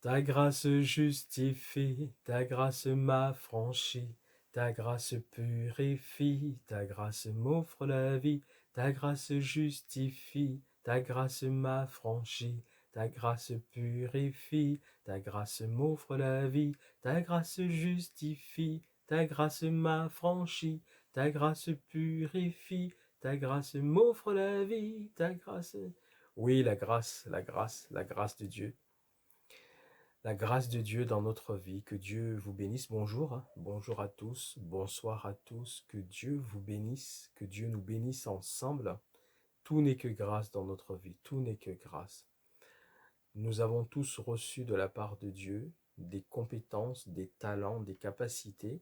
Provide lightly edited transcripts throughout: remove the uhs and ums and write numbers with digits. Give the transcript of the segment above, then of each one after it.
Ta grâce justifie, ta grâce m'affranchit, ta grâce purifie, ta grâce m'offre la vie, ta grâce justifie, ta grâce m'affranchit, ta grâce purifie, ta grâce m'offre la vie, ta grâce justifie, ta grâce m'affranchit, ta grâce purifie, ta grâce m'offre la vie, ta grâce... Oui, la grâce, la grâce, la grâce de Dieu. La grâce de Dieu dans notre vie, que Dieu vous bénisse. Bonjour, bonjour à tous, bonsoir à tous, que Dieu vous bénisse, que Dieu nous bénisse ensemble. Tout n'est que grâce dans notre vie, tout n'est que grâce. Nous avons tous reçu de la part de Dieu des compétences, des talents, des capacités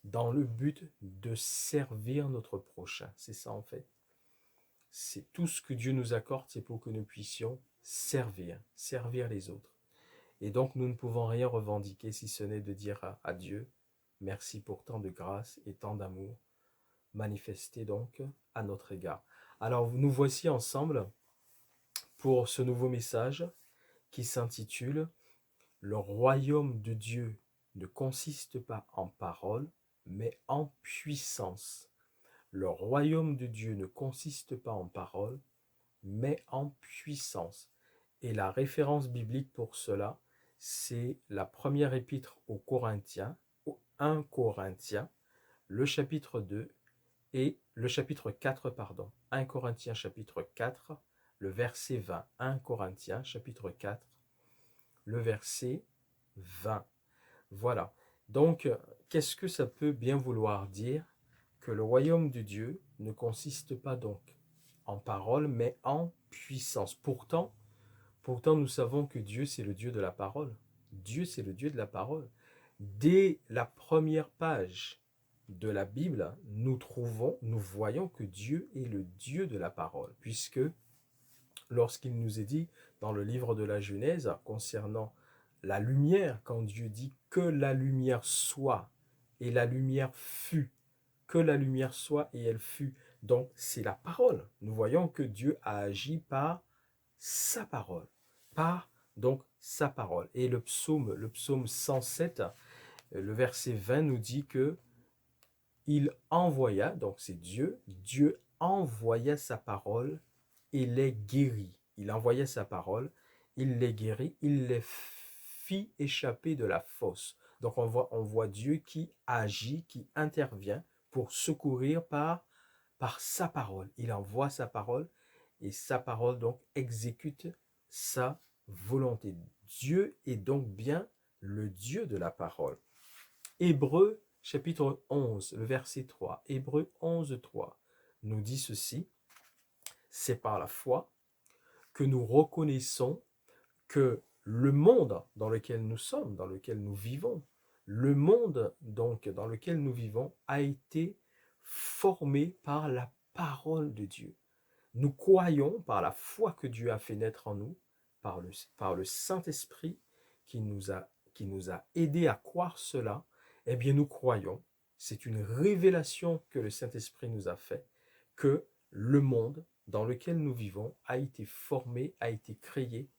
dans le but de servir notre prochain. C'est ça en fait. C'est tout ce que Dieu nous accorde, c'est pour que nous puissions servir les autres. Et donc, nous ne pouvons rien revendiquer si ce n'est de dire à Dieu, merci pour tant de grâce et tant d'amour manifesté donc à notre égard. Alors, nous voici ensemble pour ce nouveau message qui s'intitule « Le royaume de Dieu ne consiste pas en parole, mais en puissance. » Le royaume de Dieu ne consiste pas en parole, mais en puissance. Et la référence biblique pour cela, c'est la première épître aux Corinthiens, au 1 Corinthiens, le chapitre 2 et le chapitre 4, pardon. 1 Corinthiens chapitre 4, le verset 20. 1 Corinthiens chapitre 4, le verset 20. Voilà. Donc, qu'est-ce que ça peut bien vouloir dire? Que le royaume de Dieu ne consiste pas donc en parole, mais en puissance. Pourtant, nous savons que Dieu, c'est le Dieu de la parole. Dieu, c'est le Dieu de la parole. Dès la première page de la Bible, nous voyons que Dieu est le Dieu de la parole, puisque lorsqu'il nous est dit dans le livre de la Genèse concernant la lumière, quand Dieu dit que la lumière soit et la lumière fut, que la lumière soit et elle fut. Donc c'est la parole. Nous voyons que Dieu a agi par sa parole, par donc sa parole. Et le psaume 107, le verset 20 nous dit que il envoya, donc c'est Dieu, Dieu envoya sa parole et les guérit. Il envoya sa parole, il les guérit, il les fit échapper de la fosse. Donc on voit Dieu qui agit, qui intervient pour secourir par sa parole. Il envoie sa parole et sa parole donc exécute sa volonté. Dieu est donc bien le Dieu de la parole. Hébreux chapitre 11, le verset 3. Hébreux 11, 3 nous dit ceci. C'est par la foi que nous reconnaissons que le monde dans lequel nous sommes, dans lequel nous vivons, le monde donc dans lequel nous vivons a été formé par la parole de Dieu. Nous croyons par la foi que Dieu a fait naître en nous, par le Saint-Esprit qui nous a aidés à croire cela, eh bien nous croyons, c'est une révélation que le Saint-Esprit nous a fait, que le monde dans lequel nous vivons a été formé, a été créé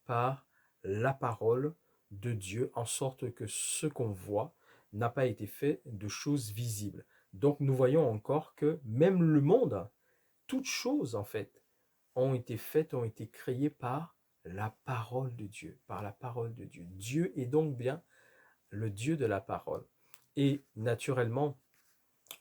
par la parole de Dieu, en sorte que ce qu'on voit n'a pas été fait de choses visibles. Donc nous voyons encore que même le monde, toutes choses en fait, ont été faites, ont été créées par la parole de Dieu, par la parole de Dieu. Dieu est donc bien le Dieu de la parole. Et naturellement,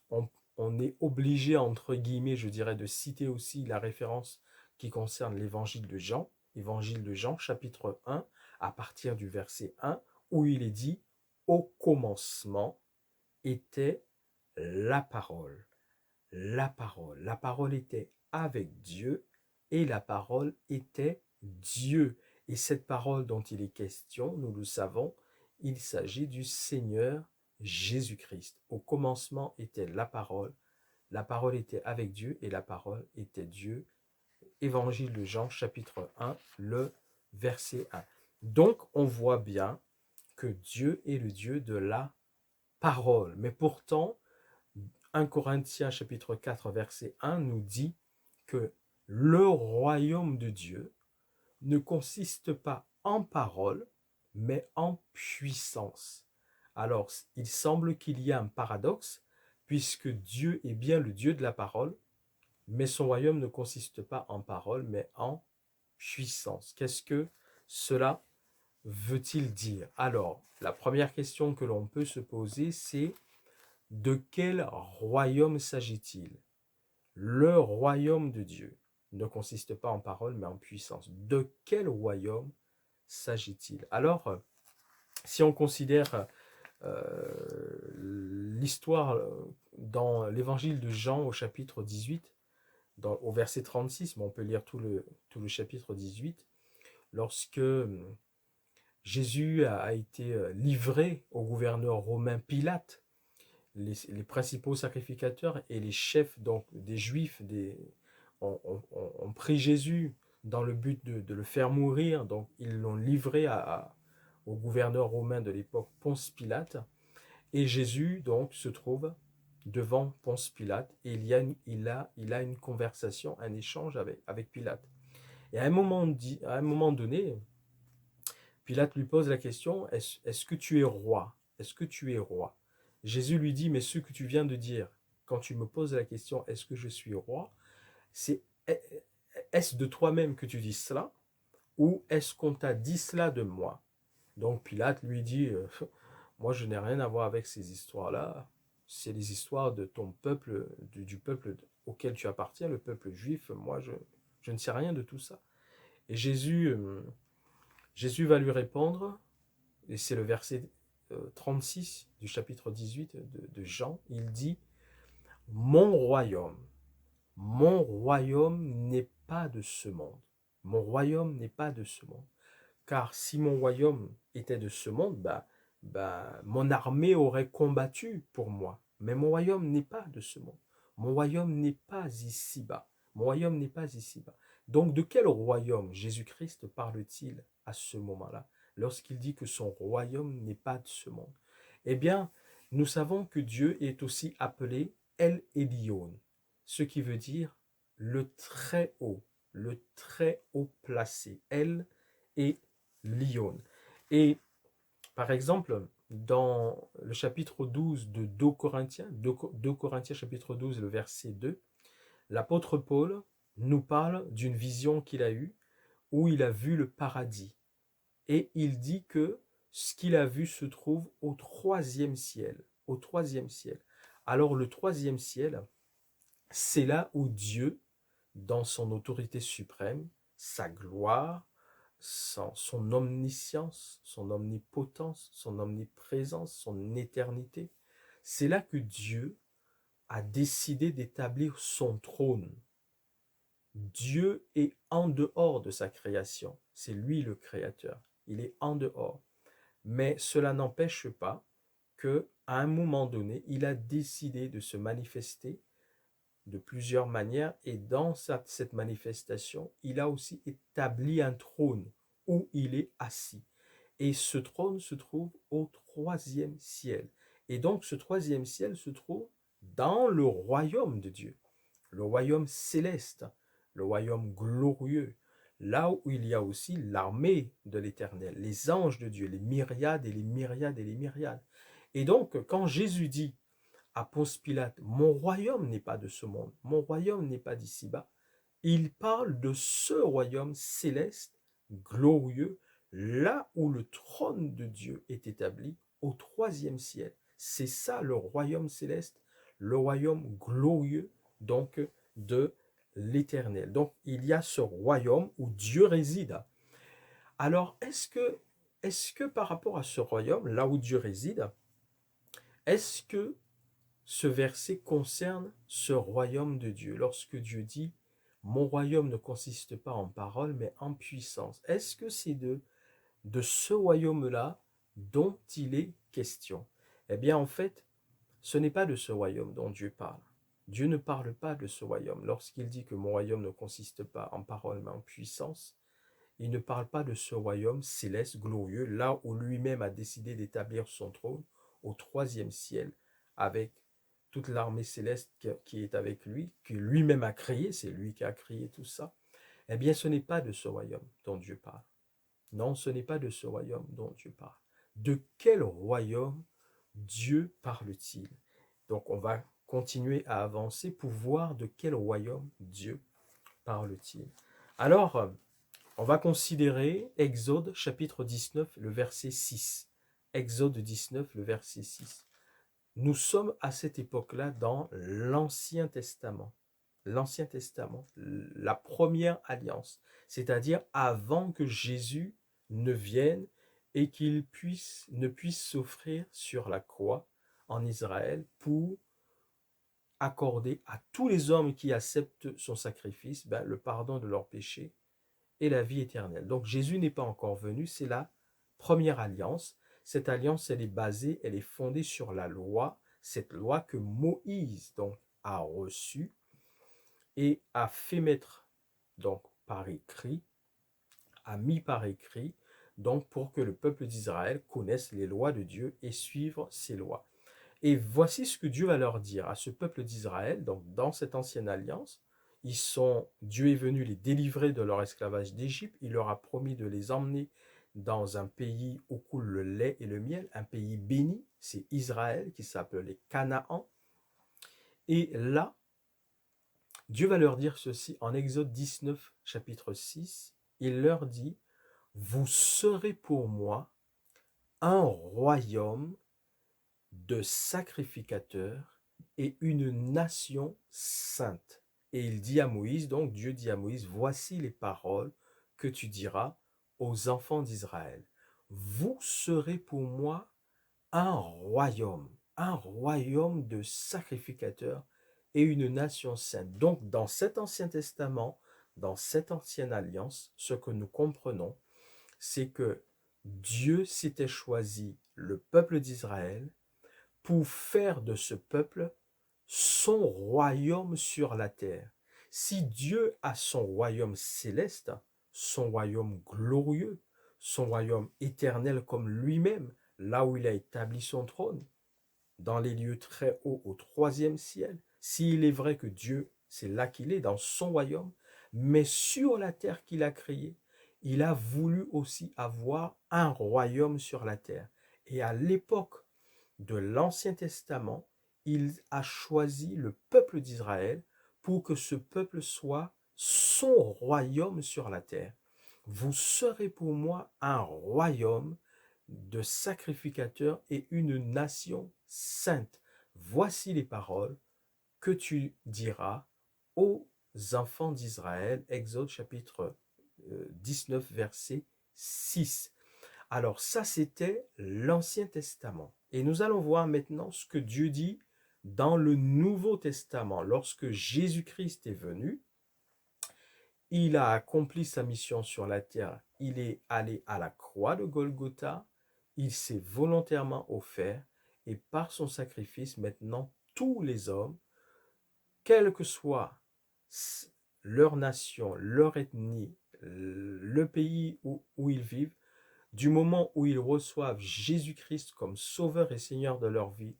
on est obligé, entre guillemets, je dirais, de citer aussi la référence qui concerne l'évangile de Jean, chapitre 1, à partir du verset 1, où il est dit « Au commencement était la parole. La parole. La parole était avec Dieu et la parole était Dieu. » Et cette parole dont il est question, nous le savons, il s'agit du Seigneur Jésus-Christ. Au commencement était la parole était avec Dieu et la parole était Dieu. Évangile de Jean, chapitre 1, le verset 1. Donc, on voit bien que Dieu est le Dieu de la parole. Mais pourtant, 1 Corinthiens, chapitre 4, verset 1 nous dit que le royaume de Dieu ne consiste pas en parole, mais en puissance. Alors, il semble qu'il y a un paradoxe, puisque Dieu est bien le Dieu de la parole, mais son royaume ne consiste pas en parole, mais en puissance. Qu'est-ce que cela veut-il dire? Alors, la première question que l'on peut se poser, c'est de quel royaume s'agit-il? Le royaume de Dieu ne consiste pas en parole, mais en puissance. De quel royaume s'agit-il? Alors, si on considère l'histoire dans l'évangile de Jean au chapitre 18, au verset 36, mais on peut lire tout le chapitre 18, lorsque Jésus a été livré au gouverneur romain Pilate, les principaux sacrificateurs et les chefs donc, des Juifs ont pris Jésus dans le but de le faire mourir. Donc ils l'ont livré au gouverneur romain de l'époque, Ponce Pilate. Et Jésus donc se trouve devant Ponce Pilate et il a une conversation, un échange avec Pilate. Et à un moment donné, Pilate lui pose la question, est-ce que tu es roi? Est-ce que tu es roi? Jésus lui dit, mais ce que tu viens de dire, quand tu me poses la question, est-ce que je suis roi? C'est est-ce de toi-même que tu dis cela? Ou est-ce qu'on t'a dit cela de moi? Donc Pilate lui dit, moi je n'ai rien à voir avec ces histoires-là. C'est les histoires de ton peuple, du peuple auquel tu appartiens, le peuple juif. Moi je ne sais rien de tout ça. Et Jésus va lui répondre, et c'est le verset 36 du chapitre 18 de Jean, il dit, mon royaume n'est pas de ce monde. Mon royaume n'est pas de ce monde. Car si mon royaume était de ce monde, mon armée aurait combattu pour moi. Mais mon royaume n'est pas de ce monde. Mon royaume n'est pas ici-bas. Mon royaume n'est pas ici-bas. Donc de quel royaume Jésus-Christ parle-t-il à ce moment-là, lorsqu'il dit que son royaume n'est pas de ce monde? Eh bien, nous savons que Dieu est aussi appelé El Elyon, ce qui veut dire le très haut placé. El et Lyon. Et par exemple, dans le chapitre 12 de 2 Corinthiens, 2 Corinthiens chapitre 12, le verset 2, l'apôtre Paul nous parle d'une vision qu'il a eue où il a vu le paradis. Et il dit que ce qu'il a vu se trouve au troisième ciel. Au troisième ciel. Alors le troisième ciel, c'est là où Dieu, dans son autorité suprême, sa gloire, son omniscience, son omnipotence, son omniprésence, son éternité. C'est là que Dieu a décidé d'établir son trône. Dieu est en dehors de sa création. C'est lui le créateur. Il est en dehors. Mais cela n'empêche pas que, à un moment donné, il a décidé de se manifester de plusieurs manières et dans cette manifestation, il a aussi établi un trône où il est assis. Et ce trône se trouve au troisième ciel. Et donc ce troisième ciel se trouve dans le royaume de Dieu, le royaume céleste, le royaume glorieux, là où il y a aussi l'armée de l'Éternel, les anges de Dieu, les myriades et les myriades et les myriades. Et donc quand Jésus dit à Ponce Pilate, mon royaume n'est pas de ce monde, mon royaume n'est pas d'ici-bas, il parle de ce royaume céleste, glorieux, là où le trône de Dieu est établi au troisième ciel. C'est ça le royaume céleste, le royaume glorieux, donc de l'Éternel. Donc il y a ce royaume où Dieu réside. Alors est-ce que par rapport à ce royaume, là où Dieu réside, est-ce que ce verset concerne ce royaume de Dieu, lorsque Dieu dit « Mon royaume ne consiste pas en parole, mais en puissance ». Est-ce que c'est de ce royaume-là dont il est question? Eh bien, en fait, ce n'est pas de ce royaume dont Dieu parle. Dieu ne parle pas de ce royaume. Lorsqu'il dit que mon royaume ne consiste pas en parole, mais en puissance, il ne parle pas de ce royaume céleste, glorieux, là où lui-même a décidé d'établir son trône au troisième ciel, avec toute l'armée céleste qui est avec lui, que lui-même a créé, c'est lui qui a créé tout ça. Eh bien, ce n'est pas de ce royaume dont Dieu parle. Non, ce n'est pas de ce royaume dont Dieu parle. De quel royaume Dieu parle-t-il? Donc, on va continuer à avancer pour voir de quel royaume Dieu parle-t-il. Alors, on va considérer Exode chapitre 19, le verset 6. Exode 19, le verset 6. Nous sommes à cette époque-là dans l'Ancien Testament. L'Ancien Testament, la première alliance, c'est-à-dire avant que Jésus ne vienne et qu'il ne puisse s'offrir sur la croix en Israël pour accorder à tous les hommes qui acceptent son sacrifice le pardon de leurs péchés et la vie éternelle. Donc Jésus n'est pas encore venu, c'est la première alliance. Cette alliance, elle est basée, elle est fondée sur la loi, cette loi que Moïse donc a reçue et a fait mettre donc par écrit, a mis par écrit, donc pour que le peuple d'Israël connaisse les lois de Dieu et suive ces lois. Et voici ce que Dieu va leur dire à ce peuple d'Israël, donc dans cette ancienne alliance. Dieu est venu les délivrer de leur esclavage d'Égypte. Il leur a promis de les emmener dans un pays où coule le lait et le miel, un pays béni. C'est Israël qui s'appelait Canaan. Et là, Dieu va leur dire ceci en Exode 19, chapitre 6. Il leur dit, vous serez pour moi un royaume de sacrificateurs et une nation sainte. Et il dit à Moïse, donc Dieu dit à Moïse, voici les paroles que tu diras aux enfants d'Israël. Vous serez pour moi un royaume de sacrificateurs et une nation sainte. Donc dans cet Ancien Testament, dans cette ancienne alliance, ce que nous comprenons, c'est que Dieu s'était choisi le peuple d'Israël pour faire de ce peuple son royaume sur la terre. Si Dieu a son royaume céleste, son royaume glorieux, son royaume éternel comme lui-même, là où il a établi son trône, dans les lieux très hauts au troisième ciel, s'il est vrai que Dieu, c'est là qu'il est, dans son royaume, mais sur la terre qu'il a créée, il a voulu aussi avoir un royaume sur la terre. Et à l'époque de l'Ancien Testament, il a choisi le peuple d'Israël pour que ce peuple soit son royaume sur la terre. Vous serez pour moi un royaume de sacrificateurs et une nation sainte. Voici les paroles que tu diras aux enfants d'Israël. Exode chapitre 19, verset 6. Alors ça, c'était l'Ancien Testament. Et nous allons voir maintenant ce que Dieu dit dans le Nouveau Testament. Lorsque Jésus-Christ est venu, il a accompli sa mission sur la terre. Il est allé à la croix de Golgotha. Il s'est volontairement offert. Et par son sacrifice, maintenant, tous les hommes, quelle que soit leur nation, leur ethnie, le pays où ils vivent, du moment où ils reçoivent Jésus-Christ comme sauveur et Seigneur de leur vie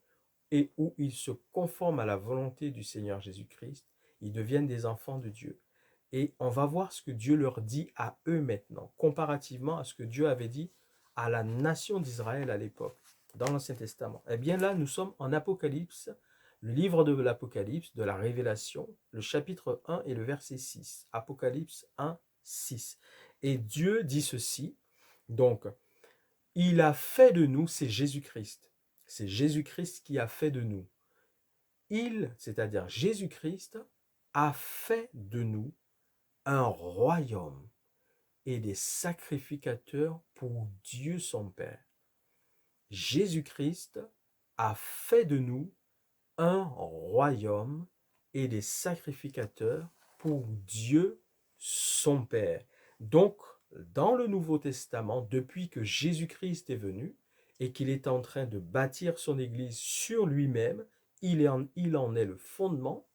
et où ils se conforment à la volonté du Seigneur Jésus-Christ, ils deviennent des enfants de Dieu. Et on va voir ce que Dieu leur dit à eux maintenant, comparativement à ce que Dieu avait dit à la nation d'Israël à l'époque, dans l'Ancien Testament. Eh bien là, nous sommes en Apocalypse, le livre de l'Apocalypse, de la Révélation, le chapitre 1 et le verset 6. Apocalypse 1, 6. Et Dieu dit ceci, donc, il a fait de nous, c'est Jésus-Christ. C'est Jésus-Christ qui a fait de nous. Il, c'est-à-dire Jésus-Christ, a fait de nous un royaume et des sacrificateurs pour Dieu son Père. Jésus-Christ a fait de nous un royaume et des sacrificateurs pour Dieu son Père. Donc, dans le Nouveau Testament, depuis que Jésus-Christ est venu et qu'il est en train de bâtir son Église sur lui-même, il en est le fondement,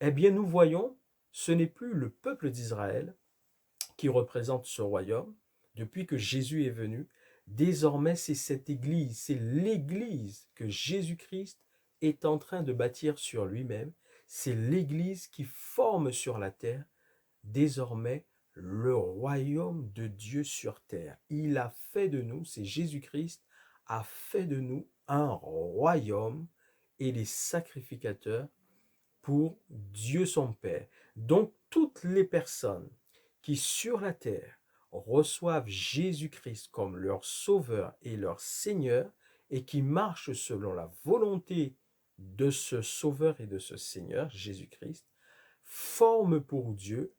eh bien nous voyons, ce n'est plus le peuple d'Israël qui représente ce royaume. Depuis que Jésus est venu, désormais c'est cette Église, c'est l'Église que Jésus-Christ est en train de bâtir sur lui-même. C'est l'Église qui forme sur la terre désormais le royaume de Dieu sur terre. Il a fait de nous, c'est Jésus-Christ, a fait de nous un royaume et les sacrificateurs pour Dieu son Père. Donc, toutes les personnes qui sur la terre reçoivent Jésus-Christ comme leur sauveur et leur Seigneur et qui marchent selon la volonté de ce sauveur et de ce Seigneur, Jésus-Christ, forment pour Dieu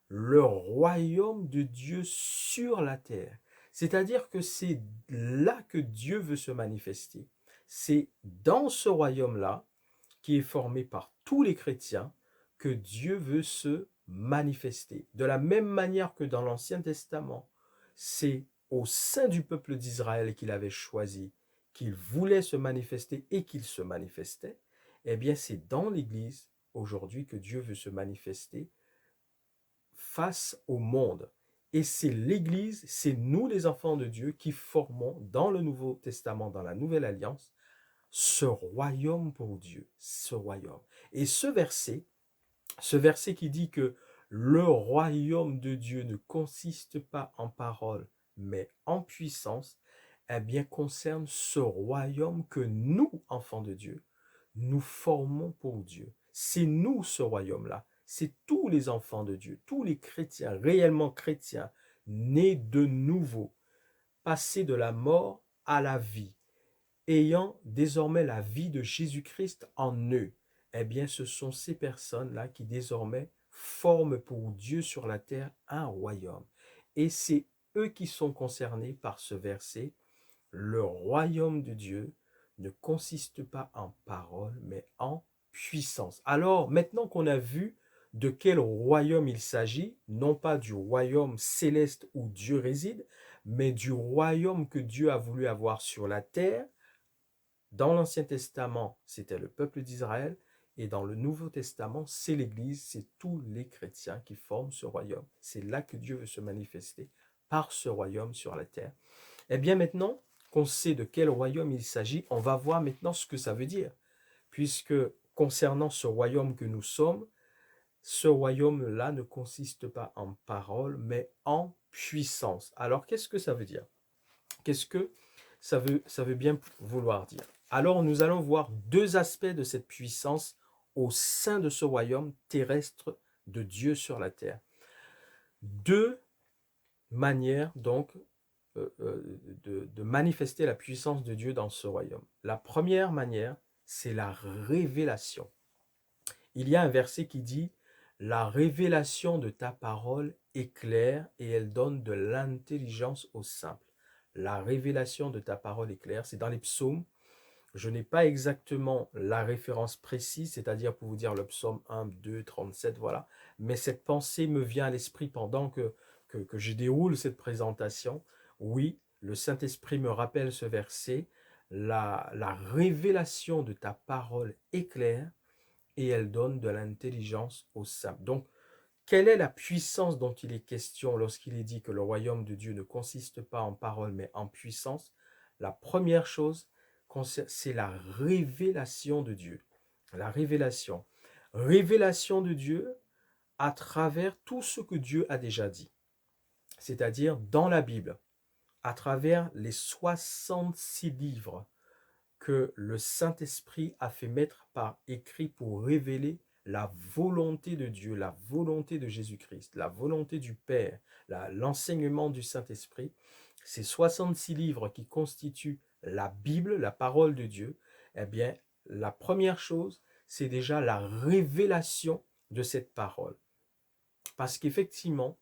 le royaume de Dieu sur la terre. C'est-à-dire que c'est là que Dieu veut se manifester. C'est dans ce royaume-là, qui est formé par tous les chrétiens, que Dieu veut se manifester. De la même manière que dans l'Ancien Testament, c'est au sein du peuple d'Israël qu'il avait choisi, qu'il voulait se manifester et qu'il se manifestait, eh bien c'est dans l'Église aujourd'hui que Dieu veut se manifester face au monde. Et c'est l'Église, c'est nous les enfants de Dieu qui formons dans le Nouveau Testament, dans la Nouvelle Alliance, ce royaume pour Dieu, ce royaume. Et ce verset qui dit que le royaume de Dieu ne consiste pas en parole, mais en puissance, eh bien concerne ce royaume que nous, enfants de Dieu, nous formons pour Dieu. C'est nous ce royaume-là. C'est tous les enfants de Dieu, tous les chrétiens, réellement chrétiens, nés de nouveau, passés de la mort à la vie, ayant désormais la vie de Jésus-Christ en eux. Eh bien, ce sont ces personnes-là qui désormais forment pour Dieu sur la terre un royaume. Et c'est eux qui sont concernés par ce verset. Le royaume de Dieu ne consiste pas en parole, mais en puissance. Alors, maintenant qu'on a vu de quel royaume il s'agit, non pas du royaume céleste où Dieu réside, mais du royaume que Dieu a voulu avoir sur la terre. Dans l'Ancien Testament, c'était le peuple d'Israël, et dans le Nouveau Testament, c'est l'Église, c'est tous les chrétiens qui forment ce royaume. C'est là que Dieu veut se manifester, par ce royaume sur la terre. Eh bien maintenant qu'on sait de quel royaume il s'agit, on va voir maintenant ce que ça veut dire. Puisque concernant ce royaume que nous sommes, ce royaume-là ne consiste pas en parole, mais en puissance. Alors, qu'est-ce que ça veut dire? Qu'est-ce que ça veut bien vouloir dire? Alors, nous allons voir deux aspects de cette puissance au sein de ce royaume terrestre de Dieu sur la terre. Deux manières, donc, de manifester la puissance de Dieu dans ce royaume. La première manière, c'est la révélation. Il y a un verset qui dit « La révélation de ta parole est claire et elle donne de l'intelligence aux simples. » La révélation de ta parole est claire, c'est dans les psaumes. Je n'ai pas exactement la référence précise, c'est-à-dire pour vous dire le psaume 1, 2, 37, voilà. Mais cette pensée me vient à l'esprit pendant que je déroule cette présentation. Oui, le Saint-Esprit me rappelle ce verset. La révélation de ta parole est claire et elle donne de l'intelligence aux simples. Donc, quelle est la puissance dont il est question lorsqu'il est dit que le royaume de Dieu ne consiste pas en parole mais en puissance? La première chose, c'est la révélation de Dieu. La révélation. Révélation de Dieu à travers tout ce que Dieu a déjà dit. C'est-à-dire dans la Bible, à travers les 66 livres que le Saint-Esprit a fait mettre par écrit pour révéler la volonté de Dieu, la volonté de Jésus-Christ, la volonté du Père, l'enseignement du Saint-Esprit. Ces 66 livres qui constituent la Bible, la parole de Dieu, eh bien, la première chose, c'est déjà la révélation de cette parole. Parce qu'effectivement,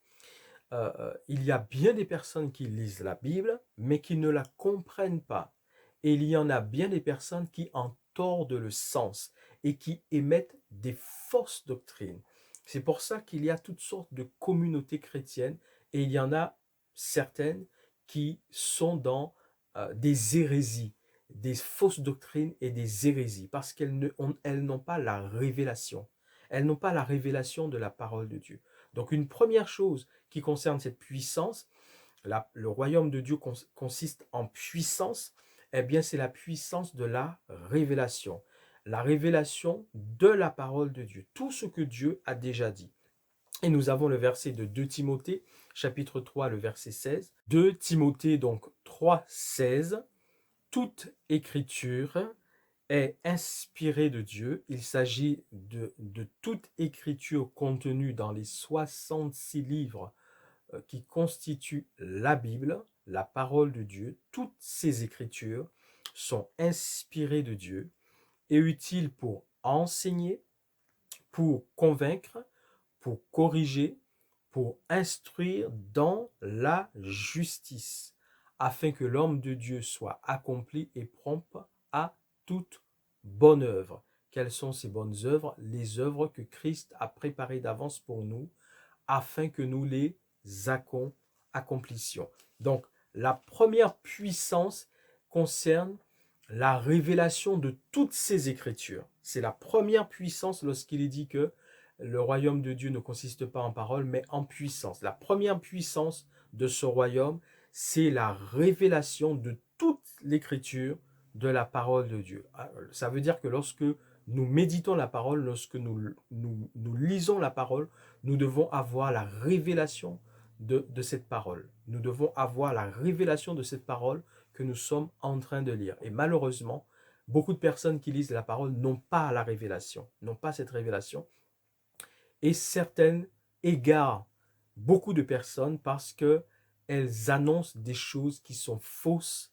il y a bien des personnes qui lisent la Bible, mais qui ne la comprennent pas. Et il y en a bien des personnes qui en tordent le sens et qui émettent des fausses doctrines. C'est pour ça qu'il y a toutes sortes de communautés chrétiennes et il y en a certaines qui sont dans des hérésies, des fausses doctrines et des hérésies, parce elles n'ont pas la révélation. Elles n'ont pas la révélation de la parole de Dieu. Donc une première chose qui concerne cette puissance, le royaume de Dieu consiste en puissance, eh bien c'est la puissance de la révélation de la parole de Dieu, tout ce que Dieu a déjà dit. Et nous avons le verset de 2 Timothée, chapitre 3, le verset 16. 2 Timothée, donc 3, 16. Toute écriture est inspirée de Dieu. Il s'agit de toute écriture contenue dans les 66 livres qui constituent la Bible, la parole de Dieu. Toutes ces écritures sont inspirées de Dieu et utiles pour enseigner, pour convaincre, pour corriger, pour instruire dans la justice, afin que l'homme de Dieu soit accompli et prompt à toute bonne œuvre. Quelles sont ces bonnes œuvres? Les œuvres que Christ a préparées d'avance pour nous, afin que nous les accomplissions. Donc, la première puissance concerne la révélation de toutes ces écritures. C'est la première puissance lorsqu'il est dit que le royaume de Dieu ne consiste pas en parole, mais en puissance. La première puissance de ce royaume, c'est la révélation de toute l'écriture de la parole de Dieu. Ça veut dire que lorsque nous méditons la parole, lorsque nous lisons la parole, nous devons avoir la révélation de cette parole. Nous devons avoir la révélation de cette parole que nous sommes en train de lire. Et malheureusement, beaucoup de personnes qui lisent la parole n'ont pas la révélation, n'ont pas cette révélation. Et certaines égarent beaucoup de personnes parce qu'elles annoncent des choses qui sont fausses,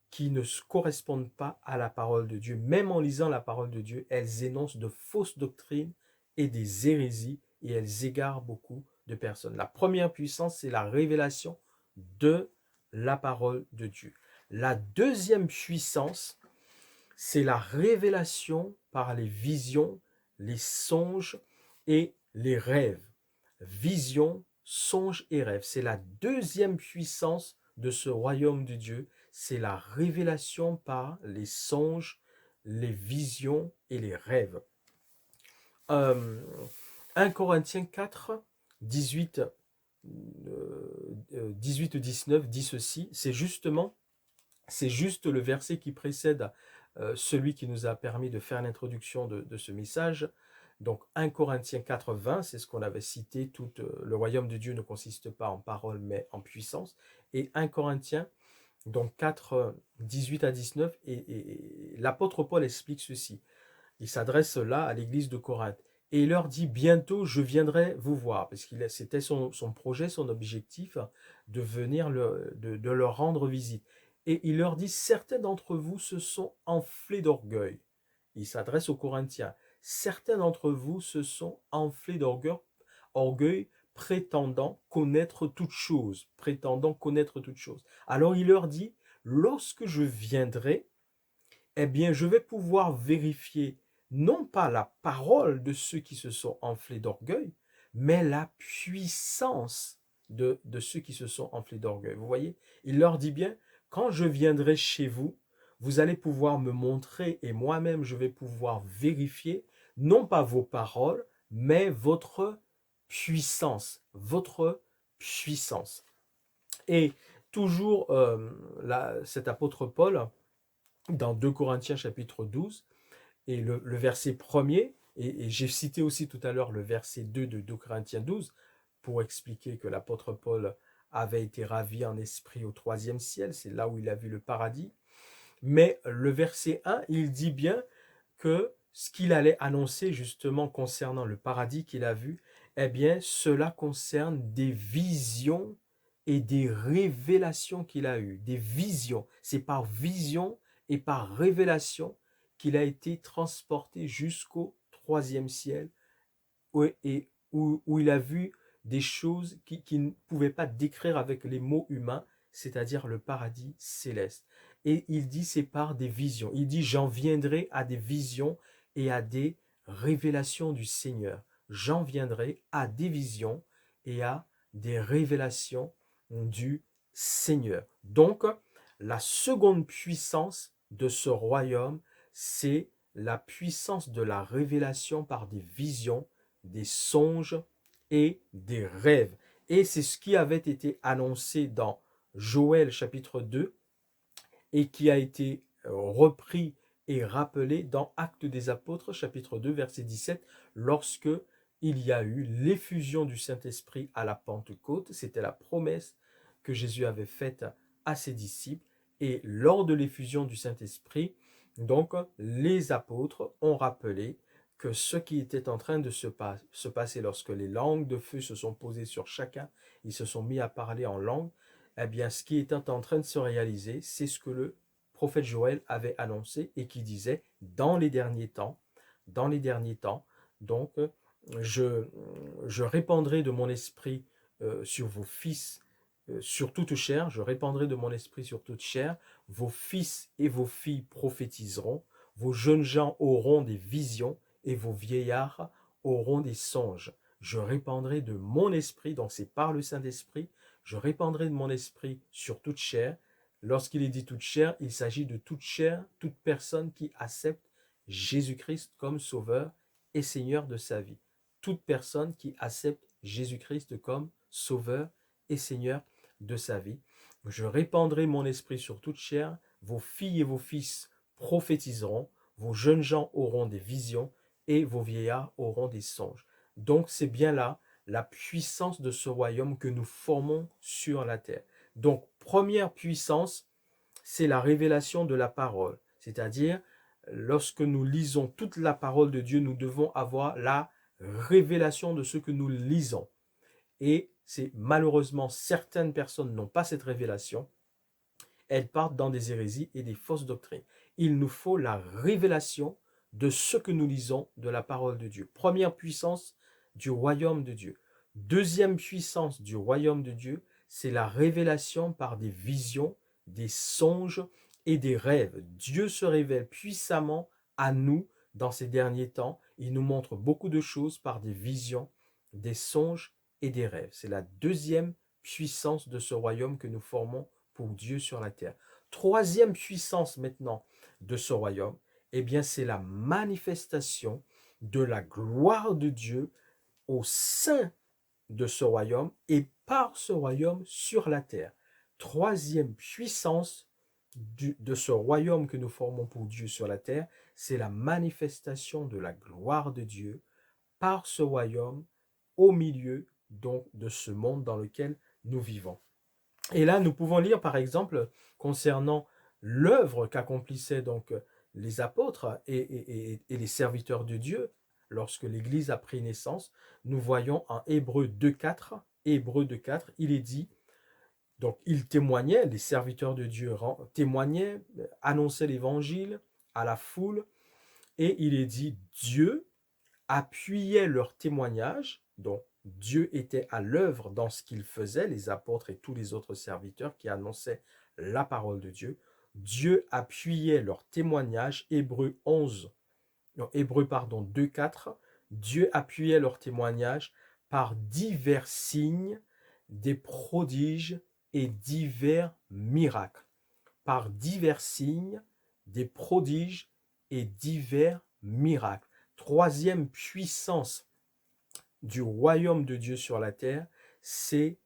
qui ne correspondent pas à la parole de Dieu. Même en lisant la parole de Dieu, elles énoncent de fausses doctrines et des hérésies et elles égarent beaucoup de personnes. La première puissance, c'est la révélation de la parole de Dieu. La deuxième puissance, c'est la révélation par les visions, les songes et les rêves. Visions, songes et rêves. C'est la deuxième puissance de ce royaume de Dieu. C'est la révélation par les songes, les visions et les rêves. 1 Corinthiens 4, 18, 18-19 dit ceci. C'est juste le verset qui précède celui qui nous a permis de faire l'introduction de ce message. Donc 1 Corinthiens 4, 20, c'est ce qu'on avait cité, tout le royaume de Dieu ne consiste pas en parole mais en puissance. Et 1 Corinthiens donc 4, 18 à 19, et l'apôtre Paul explique ceci. Il s'adresse là à l'église de Corinthe. Et il leur dit, bientôt je viendrai vous voir, parce que c'était son projet, son objectif, de venir de leur rendre visite. Et il leur dit, certains d'entre vous se sont enflés d'orgueil. Il s'adresse aux Corinthiens. Certains d'entre vous se sont enflés d'orgueil, prétendant connaître toutes choses, Alors il leur dit, lorsque je viendrai, eh bien, je vais pouvoir vérifier non pas la parole de ceux qui se sont enflés d'orgueil, mais la puissance de ceux qui se sont enflés d'orgueil. Vous voyez, il leur dit bien, quand je viendrai chez vous, vous allez pouvoir me montrer et moi-même je vais pouvoir vérifier non pas vos paroles, mais votre puissance, Et toujours cet apôtre Paul, dans 2 Corinthiens chapitre 12, et le verset 1er, et j'ai cité aussi tout à l'heure le verset 2 de 2 Corinthiens 12, pour expliquer que l'apôtre Paul avait été ravi en esprit au 3e ciel, c'est là où il a vu le paradis. Mais le verset 1, il dit bien que ce qu'il allait annoncer justement concernant le paradis qu'il a vu, eh bien cela concerne des visions et des révélations qu'il a eues. Des visions, c'est par vision et par révélation qu'il a été transporté jusqu'au 3e ciel où il a vu des choses qu'il ne pouvait pas décrire avec les mots humains, c'est-à-dire le paradis céleste. Et il dit c'est par des visions. Il dit j'en viendrai à des visions et à des révélations du Seigneur. J'en viendrai à des visions et à des révélations du Seigneur. Donc, la seconde puissance de ce royaume, c'est la puissance de la révélation par des visions, des songes et des rêves. Et c'est ce qui avait été annoncé dans Joël chapitre 2 et qui a été repris et rappelé dans Actes des Apôtres chapitre 2 verset 17 lorsque il y a eu l'effusion du Saint-Esprit à la Pentecôte. C'était la promesse que Jésus avait faite à ses disciples. Et lors de l'effusion du Saint-Esprit, donc, les apôtres ont rappelé que ce qui était en train de se passer lorsque les langues de feu se sont posées sur chacun, ils se sont mis à parler en langue, eh bien, ce qui était en train de se réaliser, c'est ce que le prophète Joël avait annoncé et qui disait, dans les derniers temps, donc, je répandrai de mon esprit sur vos fils, sur toute chair, je répandrai de mon esprit sur toute chair, vos fils et vos filles prophétiseront, vos jeunes gens auront des visions et vos vieillards auront des songes. Je répandrai de mon esprit, donc c'est par le Saint-Esprit, je répandrai de mon esprit sur toute chair. Lorsqu'il est dit toute chair, il s'agit de toute chair, toute personne qui accepte Jésus-Christ comme sauveur et Seigneur de sa vie. Toute personne qui accepte Jésus-Christ comme sauveur et Seigneur de sa vie. Je répandrai mon esprit sur toute chair, vos filles et vos fils prophétiseront, vos jeunes gens auront des visions et vos vieillards auront des songes. Donc c'est bien là la puissance de ce royaume que nous formons sur la terre. Donc première puissance, c'est la révélation de la parole, c'est-à-dire lorsque nous lisons toute la parole de Dieu, nous devons avoir la révélation de ce que nous lisons. Et c'est malheureusement certaines personnes n'ont pas cette révélation. Elles partent dans des hérésies et des fausses doctrines. Il nous faut la révélation de ce que nous lisons de la parole de Dieu. Première puissance du royaume de Dieu. Deuxième puissance du royaume de Dieu, c'est la révélation par des visions, des songes et des rêves. Dieu se révèle puissamment à nous dans ces derniers temps. Il nous montre beaucoup de choses par des visions, des songes et des rêves. C'est la deuxième puissance de ce royaume que nous formons pour Dieu sur la terre. Troisième puissance maintenant de ce royaume, eh bien c'est la manifestation de la gloire de Dieu au sein de ce royaume et par ce royaume sur la terre. Troisième puissance de ce royaume que nous formons pour Dieu sur la terre, c'est la manifestation de la gloire de Dieu par ce royaume au milieu donc de ce monde dans lequel nous vivons. Et là, nous pouvons lire par exemple concernant l'œuvre qu'accomplissaient donc les apôtres et les serviteurs de Dieu lorsque l'Église a pris naissance. Nous voyons en Hébreux 2.4, il est dit, donc ils témoignaient, les serviteurs de Dieu témoignaient, annonçaient l'Évangile à la foule, et il est dit, Dieu appuyait leur témoignage, donc Dieu était à l'œuvre dans ce qu'ils faisaient, les apôtres et tous les autres serviteurs qui annonçaient la parole de Dieu. Dieu appuyait leur témoignage, Hébreux 2.4, Dieu appuyait leur témoignage par divers signes, des prodiges et divers miracles. Par divers signes, des prodiges et divers miracles. Troisième puissance du royaume de Dieu sur la terre, c'est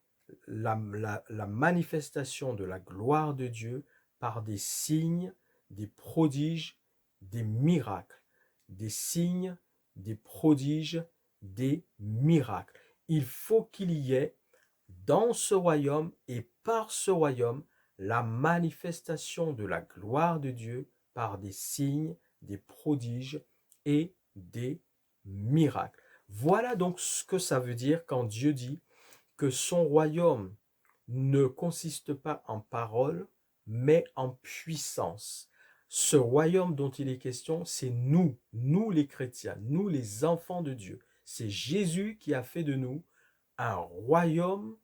la manifestation de la gloire de Dieu par des signes, des prodiges, des miracles. Des signes, des prodiges, des miracles. Il faut qu'il y ait dans ce royaume et par ce royaume la manifestation de la gloire de Dieu par des signes, des prodiges et des miracles. Voilà donc ce que ça veut dire quand Dieu dit que son royaume ne consiste pas en paroles, mais en puissance. Ce royaume dont il est question, c'est nous les chrétiens, nous les enfants de Dieu. C'est Jésus qui a fait de nous un royaume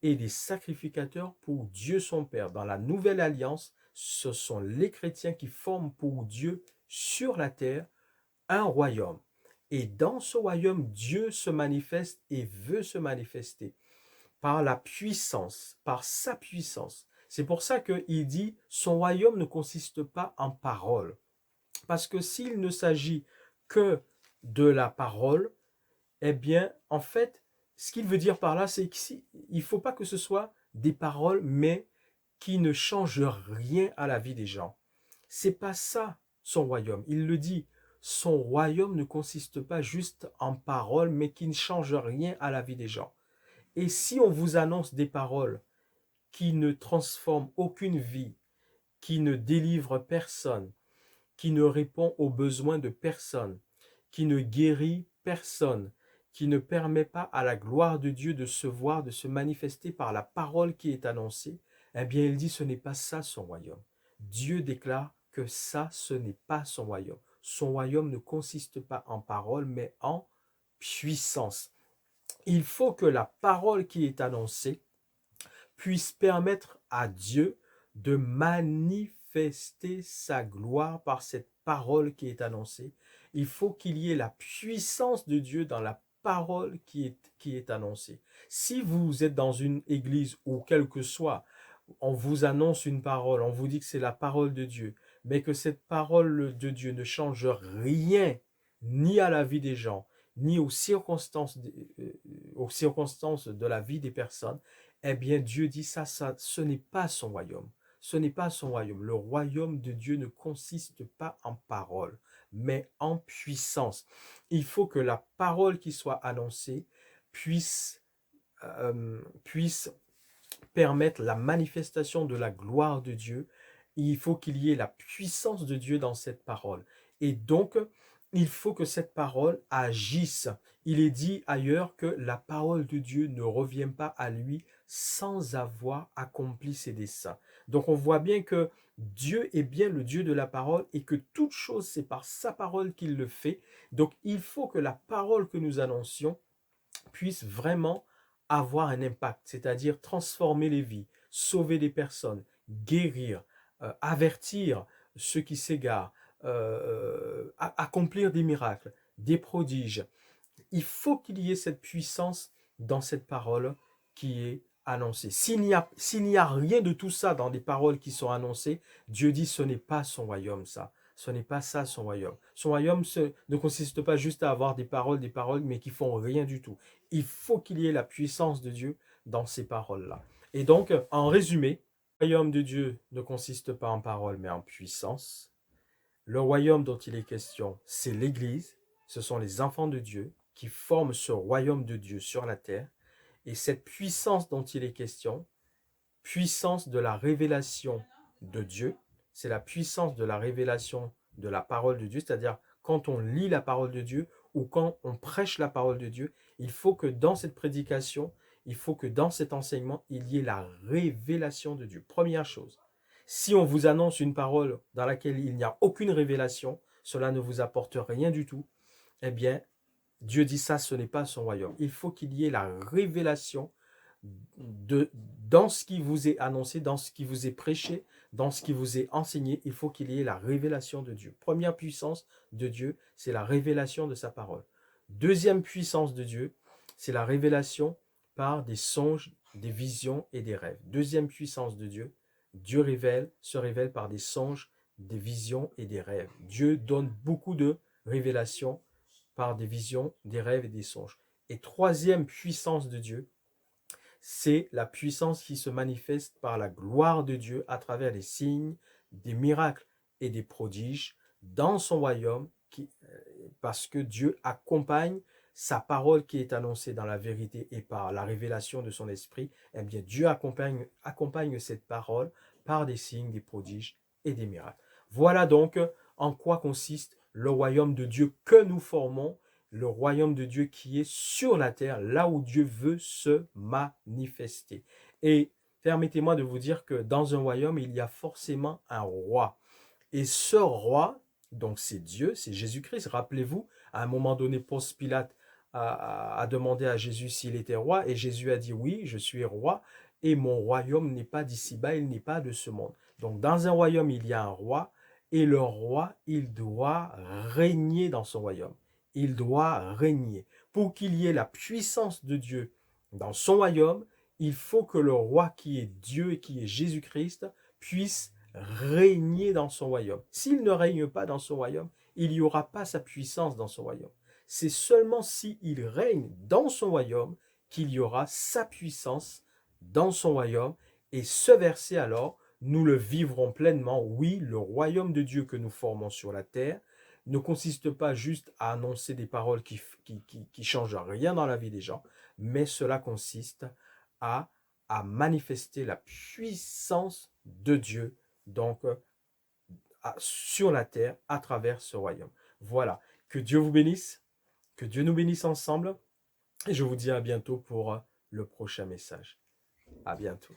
et des sacrificateurs pour Dieu son Père. Dans la nouvelle alliance, ce sont les chrétiens qui forment pour Dieu sur la terre un royaume. Et dans ce royaume, Dieu se manifeste et veut se manifester par la puissance, par sa puissance. C'est pour ça qu'il dit, son royaume ne consiste pas en parole. Parce que s'il ne s'agit que de la parole, eh bien, en fait, ce qu'il veut dire par là, c'est qu'il ne faut pas que ce soit des paroles, mais qui ne changent rien à la vie des gens. C'est pas ça son royaume. Il le dit, son royaume ne consiste pas juste en paroles, mais qui ne change rien à la vie des gens. Et si on vous annonce des paroles qui ne transforment aucune vie, qui ne délivrent personne, qui ne répond aux besoins de personne, qui ne guérit personne, qui ne permet pas à la gloire de Dieu de se voir, de se manifester par la parole qui est annoncée, eh bien, il dit ce n'est pas ça son royaume. Dieu déclare que ça, ce n'est pas son royaume. Son royaume ne consiste pas en parole, mais en puissance. Il faut que la parole qui est annoncée puisse permettre à Dieu de manifester sa gloire par cette parole qui est annoncée. Il faut qu'il y ait la puissance de Dieu dans la parole qui est annoncée. Si vous êtes dans une église ou quel que soit, on vous annonce une parole, on vous dit que c'est la parole de Dieu, mais que cette parole de Dieu ne change rien, ni à la vie des gens, ni aux circonstances de la vie des personnes, eh bien Dieu dit ça, ce n'est pas son royaume. Ce n'est pas son royaume. Le royaume de Dieu ne consiste pas en parole, mais en puissance. Il faut que la parole qui soit annoncée puisse permettre la manifestation de la gloire de Dieu. Il faut qu'il y ait la puissance de Dieu dans cette parole. Et donc, il faut que cette parole agisse. Il est dit ailleurs que la parole de Dieu ne revient pas à lui sans avoir accompli ses desseins. Donc, on voit bien que Dieu est bien le Dieu de la parole et que toute chose, c'est par sa parole qu'il le fait. Donc, il faut que la parole que nous annoncions puisse vraiment avoir un impact, c'est-à-dire transformer les vies, sauver des personnes, guérir, avertir ceux qui s'égarent, accomplir des miracles, des prodiges. Il faut qu'il y ait cette puissance dans cette parole qui est annoncée. S'il n'y a rien de tout ça dans les paroles qui sont annoncées, Dieu dit ce n'est pas son royaume ça. Ce n'est pas ça son royaume. Son royaume ne consiste pas juste à avoir des paroles, mais qui font rien du tout. Il faut qu'il y ait la puissance de Dieu dans ces paroles-là. Et donc, en résumé, le royaume de Dieu ne consiste pas en paroles, mais en puissance. Le royaume dont il est question, c'est l'Église. Ce sont les enfants de Dieu qui forment ce royaume de Dieu sur la terre. Et cette puissance dont il est question, puissance de la révélation de Dieu, c'est la puissance de la révélation de la parole de Dieu, c'est-à-dire quand on lit la parole de Dieu ou quand on prêche la parole de Dieu, il faut que dans cette prédication, il faut que dans cet enseignement, il y ait la révélation de Dieu. Première chose, si on vous annonce une parole dans laquelle il n'y a aucune révélation, cela ne vous apporte rien du tout, eh bien, Dieu dit ça, ce n'est pas son royaume. Il faut qu'il y ait la révélation dans ce qui vous est annoncé, dans ce qui vous est prêché, dans ce qui vous est enseigné. Il faut qu'il y ait la révélation de Dieu. Première puissance de Dieu, c'est la révélation de sa parole. Deuxième puissance de Dieu, c'est la révélation par des songes, des visions et des rêves. Deuxième puissance de Dieu, Dieu se révèle par des songes, des visions et des rêves. Dieu donne beaucoup de révélations par des visions, des rêves et des songes. Et troisième puissance de Dieu, c'est la puissance qui se manifeste par la gloire de Dieu à travers des signes, des miracles et des prodiges dans son royaume, parce que Dieu accompagne sa parole qui est annoncée dans la vérité et par la révélation de son esprit. Eh bien, Dieu accompagne cette parole par des signes, des prodiges et des miracles. Voilà donc en quoi consiste le royaume de Dieu que nous formons, le royaume de Dieu qui est sur la terre, là où Dieu veut se manifester. Et permettez-moi de vous dire que dans un royaume, il y a forcément un roi. Et ce roi, donc c'est Dieu, c'est Jésus-Christ. Rappelez-vous, à un moment donné, Ponce Pilate a demandé à Jésus s'il était roi, et Jésus a dit oui, je suis roi, et mon royaume n'est pas d'ici-bas, il n'est pas de ce monde. Donc dans un royaume, il y a un roi, et le roi, il doit régner dans son royaume. Il doit régner. Pour qu'il y ait la puissance de Dieu dans son royaume, il faut que le roi qui est Dieu et qui est Jésus-Christ puisse régner dans son royaume. S'il ne règne pas dans son royaume, il n'y aura pas sa puissance dans son royaume. C'est seulement s'il règne dans son royaume qu'il y aura sa puissance dans son royaume. Et ce verset alors, nous le vivrons pleinement. Oui, le royaume de Dieu que nous formons sur la terre ne consiste pas juste à annoncer des paroles qui changent rien dans la vie des gens, mais cela consiste à, à manifester la puissance de Dieu, donc sur la terre à travers ce royaume. Voilà, que Dieu vous bénisse, que Dieu nous bénisse ensemble, et je vous dis à bientôt pour le prochain message. À bientôt.